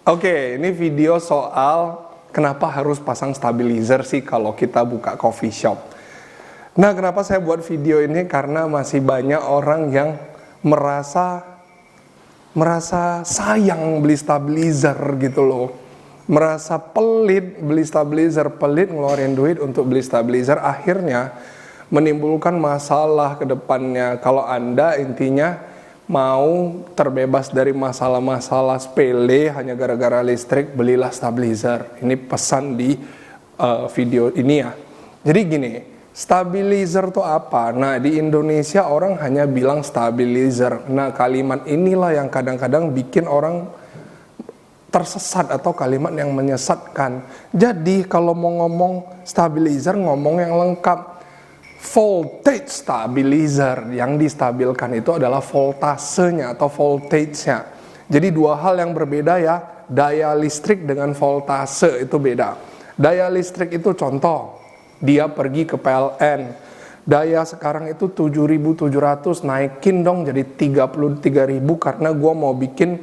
Oke, ini video soal kenapa harus pasang stabilizer sih kalau kita buka coffee shop. Nah, kenapa saya buat video ini? Karena masih banyak orang yang merasa sayang beli stabilizer gitu loh. Merasa pelit beli stabilizer, pelit ngeluarin duit untuk beli stabilizer, akhirnya menimbulkan masalah ke depannya. Kalau Anda intinya mau terbebas dari masalah-masalah sepele hanya gara-gara listrik, belilah stabilizer. Ini pesan di video ini ya. Jadi gini, stabilizer itu apa? Nah, di Indonesia orang hanya bilang stabilizer. Nah, kalimat inilah yang kadang-kadang bikin orang tersesat atau kalimat yang menyesatkan. Jadi kalau mau ngomong stabilizer, ngomong yang lengkap. Voltage stabilizer, yang distabilkan itu adalah voltasenya atau voltage-nya. Jadi dua hal yang berbeda ya, daya listrik dengan voltase itu beda. Daya listrik itu contoh, dia pergi ke PLN, daya sekarang itu 7.700, naikin dong jadi 33.000 karena gua mau bikin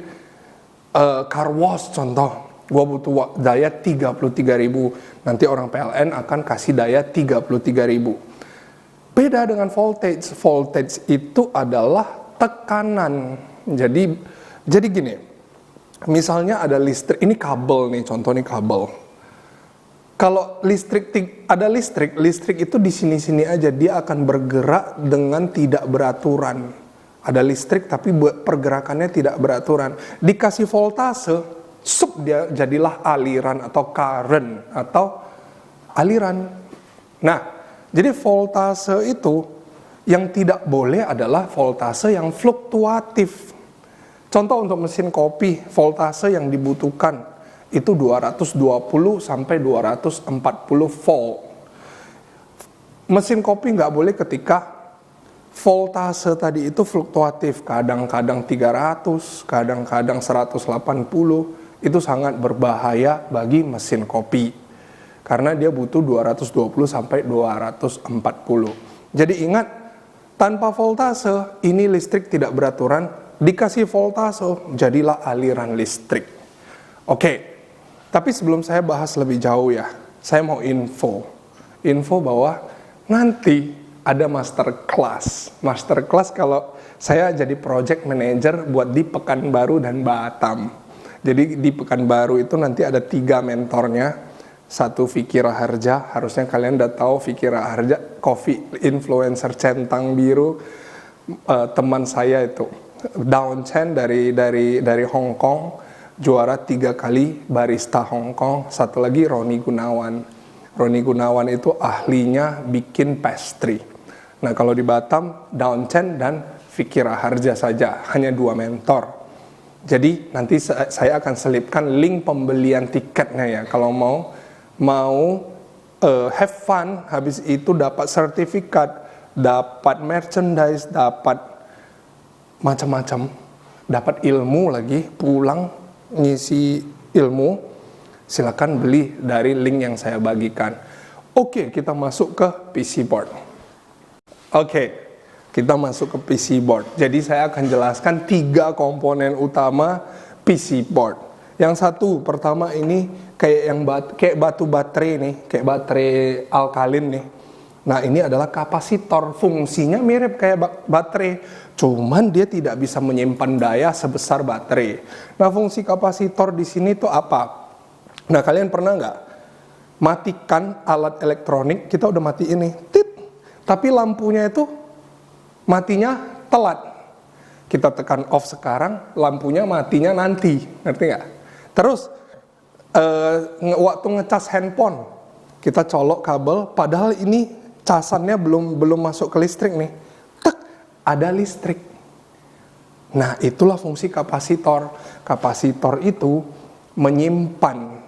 car wash contoh. Gua butuh daya 33.000, nanti orang PLN akan kasih daya 33.000. Beda dengan voltage. Voltage itu adalah tekanan. Jadi gini, misalnya ada listrik, ini kabel nih, contoh nih kabel. Kalau ada listrik itu di sini-sini aja, dia akan bergerak dengan tidak beraturan. Ada listrik tapi pergerakannya tidak beraturan. Dikasih voltase, dia jadilah aliran atau current atau aliran. Nah, jadi voltase itu yang tidak boleh adalah voltase yang fluktuatif. Contoh untuk mesin kopi, voltase yang dibutuhkan itu 220 sampai 240 volt. Mesin kopi nggak boleh ketika voltase tadi itu fluktuatif, kadang-kadang 300, kadang-kadang 180, itu sangat berbahaya bagi mesin kopi. Karena dia butuh 220 sampai 240. Jadi ingat, tanpa voltase, ini listrik tidak beraturan, dikasih voltase, jadilah aliran listrik. Oke, tapi sebelum saya bahas lebih jauh ya, saya mau info bahwa nanti ada masterclass. Masterclass kalau saya jadi project manager buat di Pekanbaru dan Batam. Jadi di Pekanbaru itu nanti ada 3 mentornya. Satu Vicky Raharja, harusnya kalian udah tahu Vicky Raharja, coffee influencer centang biru, teman saya itu. Daun Chen dari Hong Kong, juara 3 kali barista Hong Kong. Satu lagi Roni Gunawan. Roni Gunawan itu ahlinya bikin pastry. Nah, kalau di Batam, Daun Chen dan Vicky Raharja saja, hanya 2 mentor. Jadi nanti saya akan selipkan link pembelian tiketnya ya, kalau mau have fun, habis itu dapat sertifikat, dapat merchandise, dapat macam-macam, dapat ilmu lagi, pulang ngisi ilmu, silakan beli dari link yang saya bagikan. Oke, kita masuk ke PC board. Oke, kita masuk ke PC board. Jadi saya akan jelaskan 3 komponen utama PC board. Yang satu, pertama ini kayak batu baterai nih, kayak baterai alkalin nih. Nah, ini adalah kapasitor, fungsinya mirip kayak baterai, cuman dia tidak bisa menyimpan daya sebesar baterai. Nah, fungsi kapasitor di sini tuh apa? Nah, kalian pernah nggak matikan alat elektronik, kita udah mati ini, tapi lampunya itu matinya telat. Kita tekan off sekarang, lampunya matinya nanti, ngerti nggak? Terus waktu ngecas handphone, kita colok kabel, padahal ini casannya belum masuk ke listrik nih, ada listrik. Nah, itulah fungsi kapasitor. Kapasitor itu menyimpan.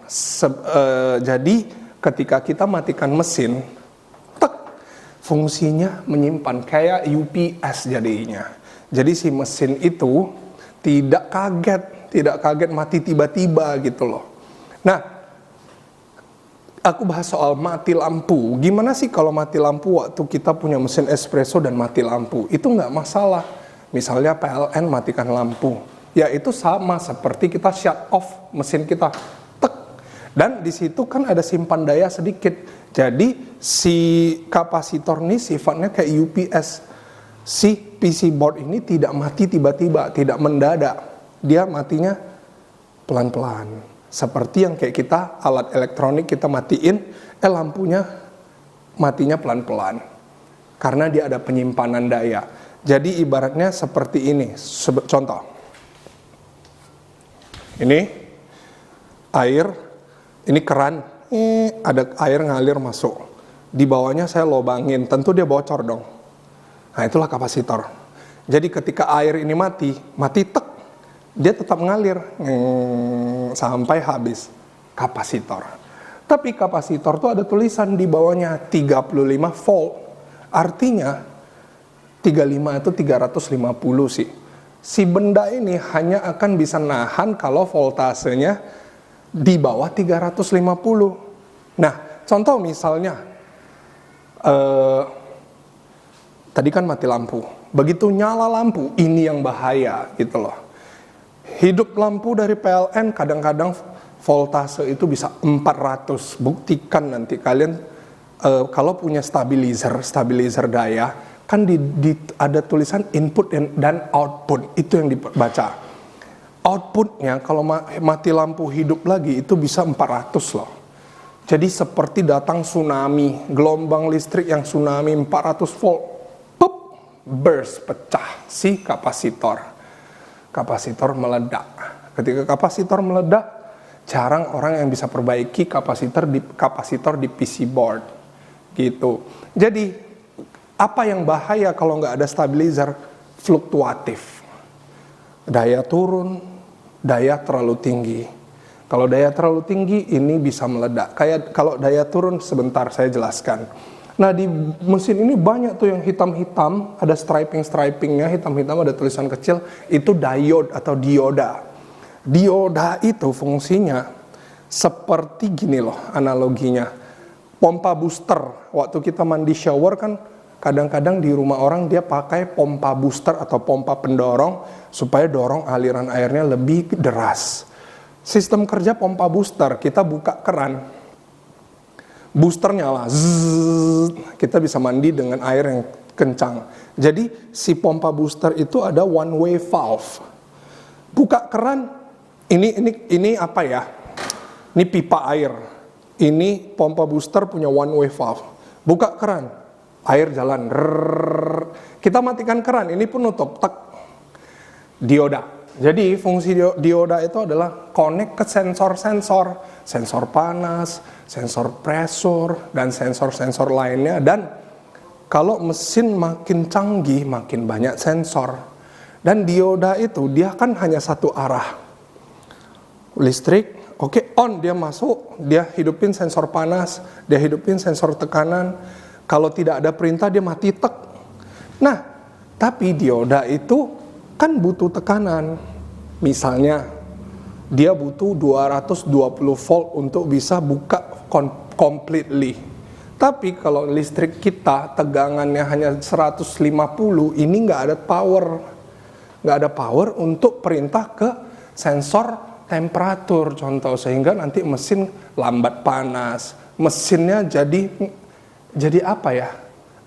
Jadi ketika kita matikan mesin, fungsinya menyimpan kayak UPS jadinya. Jadi si mesin itu tidak kaget mati tiba-tiba gitu loh. Nah, aku bahas soal mati lampu. Gimana sih kalau mati lampu waktu kita punya mesin espresso dan mati lampu? Itu nggak masalah. Misalnya PLN matikan lampu. yaitu sama seperti kita shut off mesin kita. Tek. Dan di situ kan ada simpan daya sedikit. Jadi si kapasitor ini sifatnya kayak UPS. Si PC board ini tidak mati tiba-tiba, tidak mendadak. Dia matinya pelan-pelan. Seperti yang kayak kita alat elektronik kita matiin, lampunya matinya pelan-pelan. Karena dia ada penyimpanan daya. Jadi ibaratnya seperti ini. Contoh. Ini air, ini keran, ada air ngalir masuk. Di bawahnya saya lobangin, tentu dia bocor dong. Nah itulah kapasitor. Jadi ketika air ini mati tek, dia tetap ngalir sampai habis. Kapasitor. Tapi kapasitor tuh ada tulisan di bawahnya 35 volt. Artinya 35 itu 350 sih. Si benda ini hanya akan bisa nahan kalau voltasenya di bawah 350. Nah, contoh misalnya, tadi kan mati lampu. Begitu nyala lampu, ini yang bahaya gitu loh. Hidup lampu dari PLN kadang-kadang voltase itu bisa 400. Buktikan nanti kalian kalau punya stabilizer daya, kan ada tulisan input dan output, itu yang dibaca. Outputnya kalau mati lampu hidup lagi itu bisa 400 loh. Jadi seperti datang tsunami, gelombang listrik yang tsunami 400 volt, pop, burst, pecah si kapasitor. Kapasitor meledak. Ketika kapasitor meledak, jarang orang yang bisa perbaiki kapasitor di PC board. Gitu. Jadi apa yang bahaya kalau nggak ada stabilizer? Fluktuatif. Daya turun, daya terlalu tinggi. Kalau daya terlalu tinggi, ini bisa meledak. Kayak kalau daya turun, sebentar saya jelaskan. Nah di mesin ini banyak tuh yang hitam-hitam, ada striping-stripingnya, hitam-hitam ada tulisan kecil, itu diode atau dioda. Dioda itu fungsinya seperti gini loh analoginya. Pompa booster, waktu kita mandi shower kan, kadang-kadang di rumah orang dia pakai pompa booster atau pompa pendorong supaya dorong aliran airnya lebih deras. Sistem kerja pompa booster, kita buka keran, booster nyala, zzz, kita bisa mandi dengan air yang kencang. Jadi si pompa booster itu ada one way valve. Buka keran, ini apa ya? Ini pipa air. Ini pompa booster punya one way valve. Buka keran, air jalan. Kita matikan keran, ini pun nutup. Tek. Dioda. Jadi fungsi dioda itu adalah connect ke sensor-sensor. Sensor panas, sensor pressure, dan sensor-sensor lainnya. Dan kalau mesin makin canggih, makin banyak sensor. Dan dioda itu dia kan hanya satu arah. Listrik, oke, on, dia masuk, dia hidupin sensor panas, dia hidupin sensor tekanan. Kalau tidak ada perintah, dia mati tek. Nah, tapi dioda itu kan butuh tekanan. Misalnya, dia butuh 220 volt untuk bisa buka completely. Tapi kalau listrik kita tegangannya hanya 150, ini nggak ada power. Nggak ada power untuk perintah ke sensor temperatur contoh, sehingga nanti mesin lambat panas, mesinnya jadi apa ya,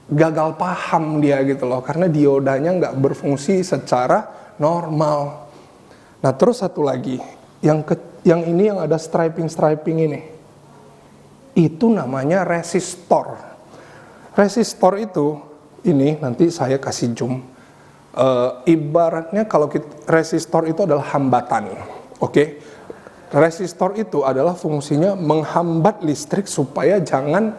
gagal paham dia gitu loh, karena diodanya nggak berfungsi secara normal. Nah terus satu lagi, yang ini yang ada striping ini, itu namanya resistor. Resistor itu, ini nanti saya kasih zoom. Ibaratnya kalau resistor itu adalah hambatan. Oke, resistor itu adalah fungsinya menghambat listrik supaya jangan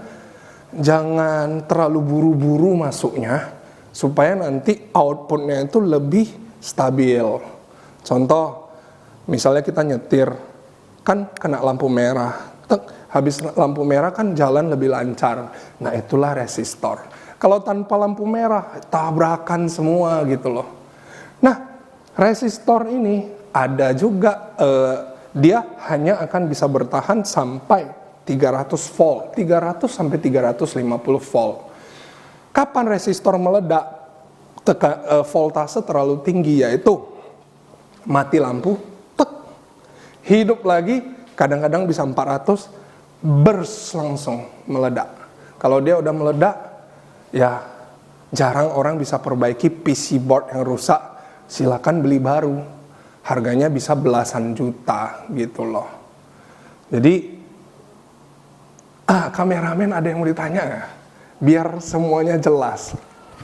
terlalu buru-buru masuknya, supaya nanti outputnya itu lebih stabil. Contoh, misalnya kita nyetir, kan kena lampu merah, habis lampu merah kan jalan lebih lancar. Nah itulah resistor. Kalau tanpa lampu merah, tabrakan semua gitu loh. Nah, resistor ini ada juga, dia hanya akan bisa bertahan sampai 300 volt, 300 sampai 350 volt. Kapan resistor meledak? Voltase terlalu tinggi, yaitu mati lampu, tek, hidup lagi, kadang-kadang bisa 400, burst langsung meledak. Kalau dia udah meledak, ya jarang orang bisa perbaiki PC board yang rusak, silakan beli baru. Harganya bisa belasan juta gitu loh. Jadi, kameramen ada yang mau ditanya nggak? Biar semuanya jelas.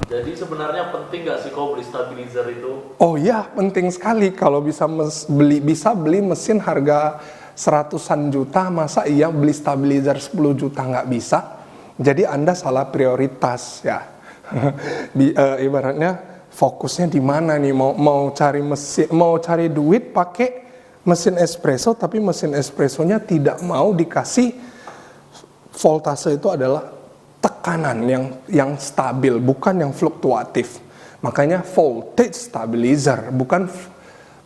Jadi sebenarnya penting nggak sih kau beli stabilizer itu? Oh iya, penting sekali kalau bisa beli mesin harga seratusan juta, masa iya beli stabilizer 10 juta nggak bisa? Jadi Anda salah prioritas ya. Ibaratnya fokusnya di mana nih? Mau cari mesin, mau cari duit pakai mesin espresso, tapi mesin espressonya tidak mau dikasih voltase itu adalah tekanan yang stabil, bukan yang fluktuatif. Makanya voltage stabilizer, bukan.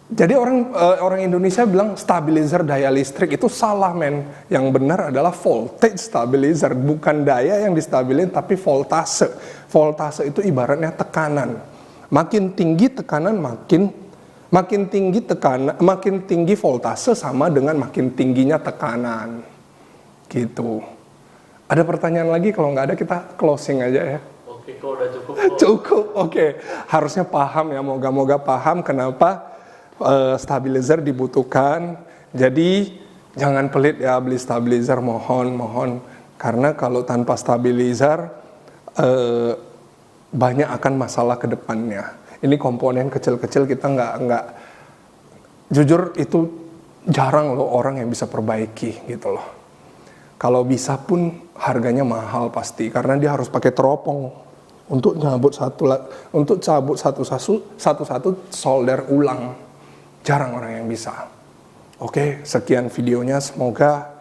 Jadi orang Indonesia bilang stabilizer daya listrik itu salah, men. Yang benar adalah voltage stabilizer, bukan daya yang distabilin tapi voltase. Voltase itu ibaratnya tekanan. Makin tinggi tekanan makin tinggi voltase sama dengan makin tingginya tekanan. Gitu. Ada pertanyaan lagi? Kalau nggak ada kita closing aja ya. Oke, kok udah cukup. Cukup, oke. Harusnya paham ya, moga-moga paham kenapa stabilizer dibutuhkan. Jadi jangan pelit ya beli stabilizer, mohon. Karena kalau tanpa stabilizer banyak akan masalah ke depannya. Ini komponen kecil-kecil kita nggak jujur itu jarang loh orang yang bisa perbaiki gitu loh. Kalau bisa pun harganya mahal pasti karena dia harus pakai teropong untuk cabut satu-satu solder ulang. Jarang orang yang bisa. Oke, sekian videonya, semoga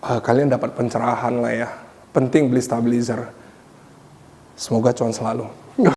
kalian dapat pencerahan lah ya. Penting beli stabilizer. Semoga cuan selalu.